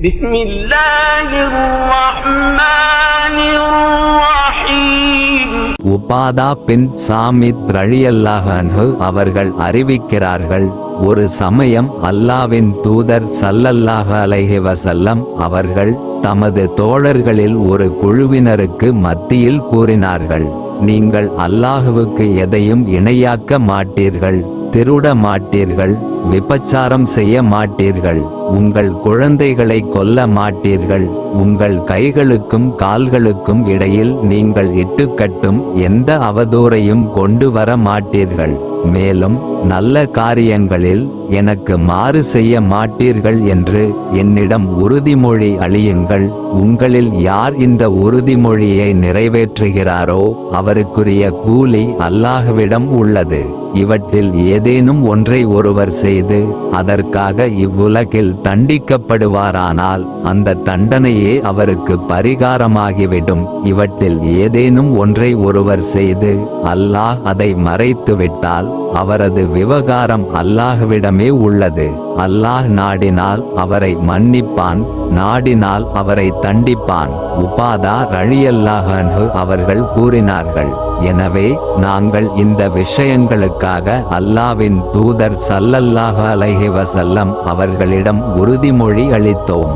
بسم الله الرحمن الرحيم. உபாதா பின் சாமித் ரலியல்லாஹு அன்ஹு அவர்கள் அறிவிக்கிறார்கள், ஒரு சமயம் அல்லாவின் தூதர் ஸல்லல்லாஹு அலைஹி வஸல்லம் அவர்கள் தமது தோழர்களில் ஒரு குழுவினருக்கு மத்தியில் கூறினார்கள், நீங்கள் அல்லாஹுவுக்கு எதையும் இணையாக்க மாட்டீர்கள், திருட மாட்டீர்கள், விபச்சாரம் செய்ய மாட்டீர்கள், உங்கள் குழந்தைகளை கொல்ல மாட்டீர்கள், உங்கள் கைகளுக்கும் கால்களுக்கும் இடையில் நீங்கள் இட்டுக்கட்டும் எந்த அவதூறையும் கொண்டு வர மாட்டீர்கள், மேலும் நல்ல காரியங்களில் எனக்கு மாறு செய்ய மாட்டீர்கள் என்று என்னிடம் உறுதிமொழி அளியுங்கள். உங்களில் யார் இந்த உறுதிமொழியை நிறைவேற்றுகிறாரோ அவருக்குரிய கூலி அல்லாஹ்விடம் உள்ளது. இவற்றில் ஏதேனும் ஒன்றை ஒருவர் செய்து அதற்காக இவ்வுலகில் தண்டிக்கப்படுவாரானால் அந்த தண்டனையே அவருக்கு பரிகாரமாகிவிடும். இவற்றில் ஏதேனும் ஒன்றை ஒருவர் செய்து அல்லாஹ் அதை மறைத்துவிட்டால் அவரது விவகாரம் அல்லாஹ்விடமே உள்ளது. அல்லாஹ் நாடினால் அவரை மன்னிப்பான், நாடினால் அவரை தண்டிப்பான். உபாதா ரலியல்லாஹு அன்ஹு அவர்கள் கூறினார்கள், எனவே நாங்கள் இந்த விஷயங்களுக்காக அல்லாவின் தூதர் ஸல்லல்லாஹு அலைஹி வஸல்லம் அவர்களிடம் உறுதிமொழி அளித்தோம்.